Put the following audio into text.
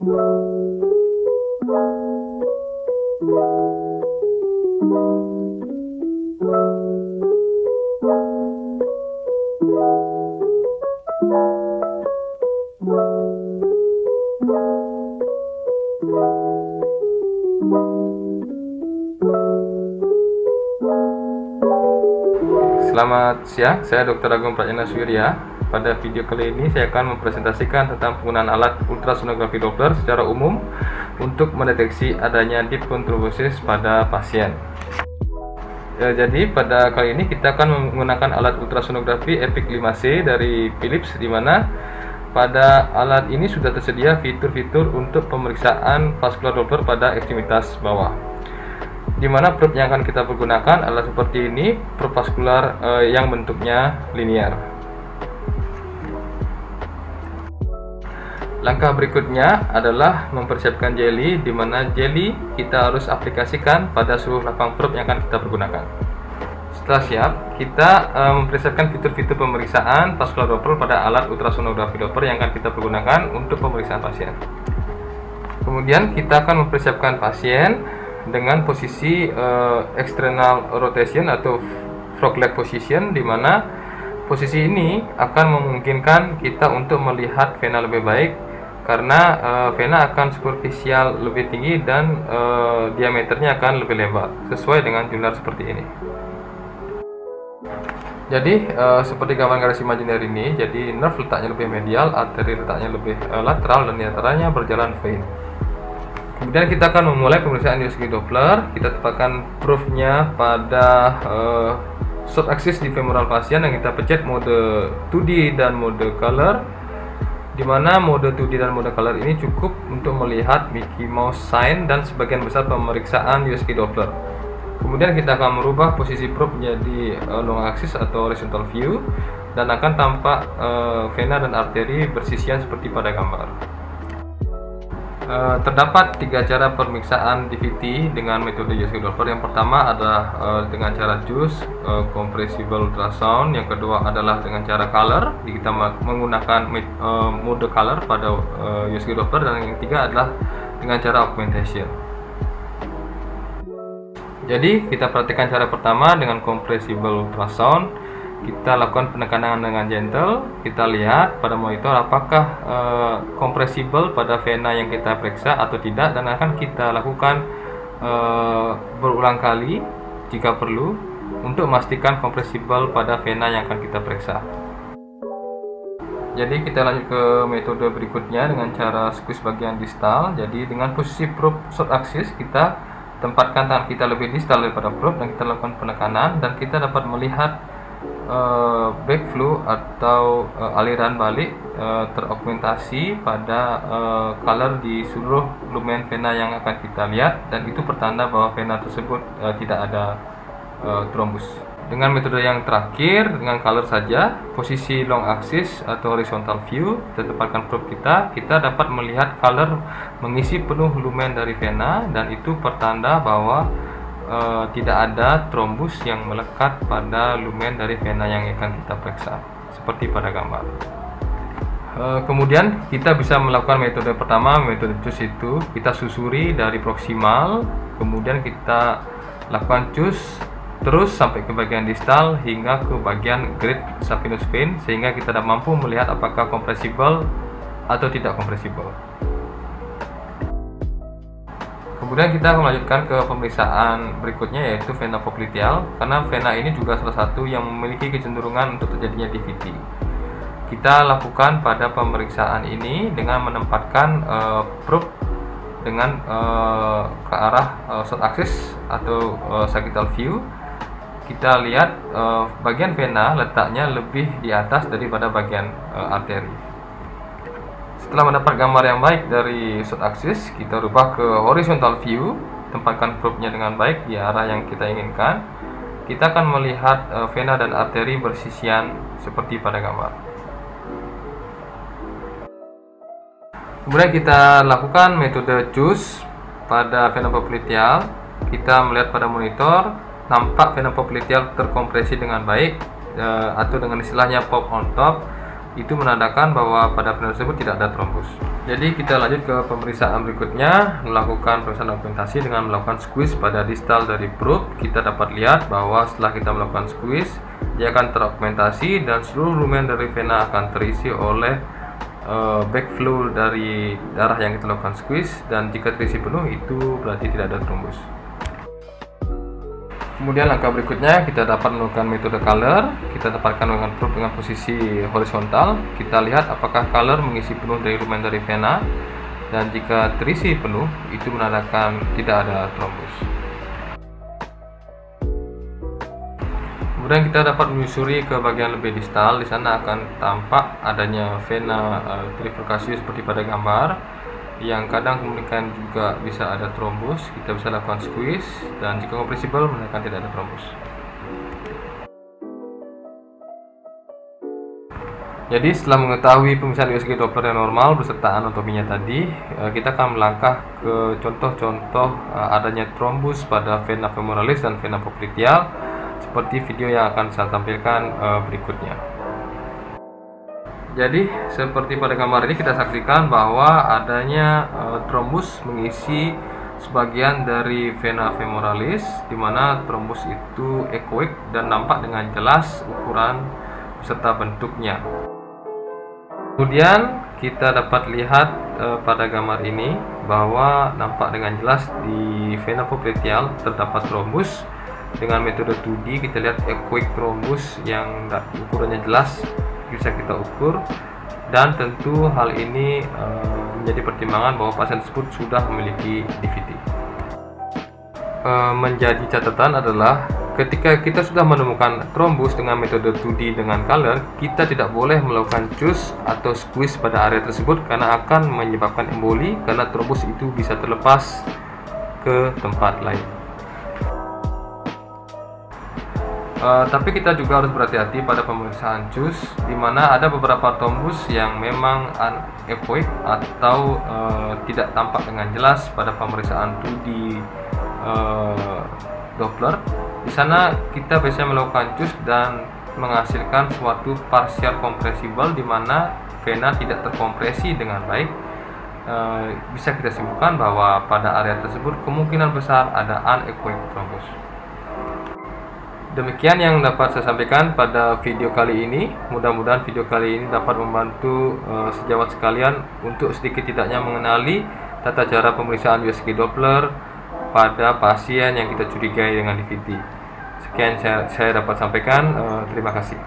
Selamat siang, saya Dr. Agung Pradyana Surya. Pada video kali ini saya akan mempresentasikan tentang penggunaan alat ultrasonografi Doppler secara umum untuk mendeteksi adanya deep vein thrombosis pada pasien. Jadi pada kali ini kita akan menggunakan alat ultrasonografi EPIC 5C dari Philips, di mana pada alat ini sudah tersedia fitur-fitur untuk pemeriksaan vaskular Doppler pada ekstremitas bawah. Di mana probe yang akan kita pergunakan adalah seperti ini, probe vaskular yang bentuknya linear. Langkah berikutnya adalah mempersiapkan jeli, di mana jeli kita harus aplikasikan pada seluruh lapang probe yang akan kita pergunakan. Setelah siap, kita mempersiapkan fitur-fitur pemeriksaan vaskular Doppler pada alat ultrasonografi Doppler yang akan kita pergunakan untuk pemeriksaan pasien. Kemudian kita akan mempersiapkan pasien dengan posisi external rotation atau frog leg position, di mana posisi ini akan memungkinkan kita untuk melihat vena lebih baik karena vena akan superficial lebih tinggi dan diameternya akan lebih lebar sesuai dengan tular seperti ini. Jadi seperti gambar garis imajiner ini, jadi nerve letaknya lebih medial, arteri letaknya lebih lateral, dan diantaranya berjalan vein. Kemudian kita akan memulai pemeriksaan USG Doppler. Kita tempatkan probe-nya pada short axis di femoral pasien yang kita pencet mode 2D dan mode color, di mana mode 2D dan mode color ini cukup untuk melihat Mickey Mouse sign dan sebagian besar pemeriksaan USG Doppler. Kemudian kita akan merubah posisi probe menjadi long axis atau horizontal view, dan akan tampak vena dan arteri bersisian seperti pada gambar. Terdapat 3 cara pemeriksaan DVT dengan metode USG Doppler. Yang pertama adalah dengan cara JUS, compressible ultrasound. Yang kedua adalah dengan cara color, kita menggunakan mode color pada USG Doppler. Dan yang ketiga adalah dengan cara augmentation. Jadi kita perhatikan cara pertama dengan compressible ultrasound. Kita lakukan penekanan dengan gentle. Kita lihat pada monitor apakah compressible pada vena yang kita periksa atau tidak, dan akan kita lakukan berulang kali jika perlu untuk memastikan compressible pada vena yang akan kita periksa. Jadi kita lanjut ke metode berikutnya dengan cara squeeze bagian distal. Jadi dengan posisi probe short axis, kita tempatkan tangan kita lebih distal daripada probe dan kita lakukan penekanan, dan kita dapat melihat backflow atau aliran balik teraugmentasi pada color di seluruh lumen vena yang akan kita lihat, dan itu pertanda bahwa vena tersebut tidak ada trombus. Dengan metode yang terakhir, dengan color saja, posisi long axis atau horizontal view, kita tempatkan probe kita dapat melihat color mengisi penuh lumen dari vena, dan itu pertanda bahwa tidak ada trombus yang melekat pada lumen dari vena yang akan kita periksa, seperti pada gambar. Kemudian kita bisa melakukan metode pertama, metode JUS, itu kita susuri dari proksimal, kemudian kita lakukan JUS terus sampai ke bagian distal hingga ke bagian great saphenous vein, sehingga kita dapat mampu melihat apakah compressible atau tidak compressible. Kemudian kita melanjutkan ke pemeriksaan berikutnya, yaitu vena popliteal, karena vena ini juga salah satu yang memiliki kecenderungan untuk terjadinya DVT. Kita lakukan pada pemeriksaan ini dengan menempatkan probe dengan ke arah short axis atau sagittal view. Kita lihat bagian vena letaknya lebih di atas daripada bagian arteri. Setelah mendapat gambar yang baik dari short axis, kita rubah ke horizontal view, tempatkan probe-nya dengan baik di arah yang kita inginkan. Kita akan melihat vena dan arteri bersisian seperti pada gambar. Kemudian kita lakukan metode JUS pada vena popliteal. Kita melihat pada monitor, nampak vena popliteal terkompresi dengan baik, atau dengan istilahnya pop on top. itu menandakan bahwa pada vena tersebut tidak ada trombus. Jadi kita lanjut ke pemeriksaan berikutnya, melakukan pemeriksaan dokumentasi dengan melakukan squeeze pada distal dari probe. Kita dapat lihat bahwa setelah kita melakukan squeeze, dia akan terdokumentasi dan seluruh lumen dari vena akan terisi oleh backflow dari darah yang kita lakukan squeeze, dan jika terisi penuh itu berarti tidak ada trombus. Kemudian langkah berikutnya kita dapat melakukan metode color. Kita tempatkan dengan probe dengan posisi horizontal. Kita lihat apakah color mengisi penuh dari lumen dari vena, dan jika terisi penuh itu menandakan tidak ada trombus. Kemudian kita dapat menyusuri ke bagian lebih distal. Di sana akan tampak adanya vena trifurcatus seperti pada gambar, yang kadang kemungkinan juga bisa ada trombus. Kita bisa lakukan squeeze, dan jika compressible menandakan tidak ada trombus. Jadi setelah mengetahui pemeriksaan USG Doppler yang normal beserta anatominya tadi, kita akan melangkah ke contoh-contoh adanya trombus pada vena femoralis dan vena popliteal, seperti video yang akan saya tampilkan berikutnya. Jadi seperti pada gambar ini kita saksikan bahwa adanya trombus mengisi sebagian dari vena femoralis, di mana trombus itu ekoik dan nampak dengan jelas ukuran beserta bentuknya. Kemudian kita dapat lihat pada gambar ini bahwa nampak dengan jelas di vena popliteal terdapat trombus. Dengan metode 2D kita lihat ekoik trombus yang ukurannya jelas bisa kita ukur, dan tentu hal ini menjadi pertimbangan bahwa pasien tersebut sudah memiliki DVT. Menjadi catatan adalah ketika kita sudah menemukan trombus dengan metode 2D dengan color, kita tidak boleh melakukan cus atau squeeze pada area tersebut karena akan menyebabkan emboli, karena trombus itu bisa terlepas ke tempat lain. Tapi kita juga harus berhati-hati pada pemeriksaan cus, di mana ada beberapa trombus yang memang anechoic atau tidak tampak dengan jelas pada pemeriksaan 2D Doppler. Di sana kita biasanya melakukan cus dan menghasilkan suatu partial compressible, di mana vena tidak terkompresi dengan baik. Bisa kita simpulkan bahwa pada area tersebut kemungkinan besar ada anechoic trombus. Demikian yang dapat saya sampaikan pada video kali ini. Mudah-mudahan video kali ini dapat membantu sejawat sekalian untuk sedikit tidaknya mengenali tata cara pemeriksaan USG Doppler pada pasien yang kita curigai dengan DVT. Sekian saya dapat sampaikan. Terima kasih.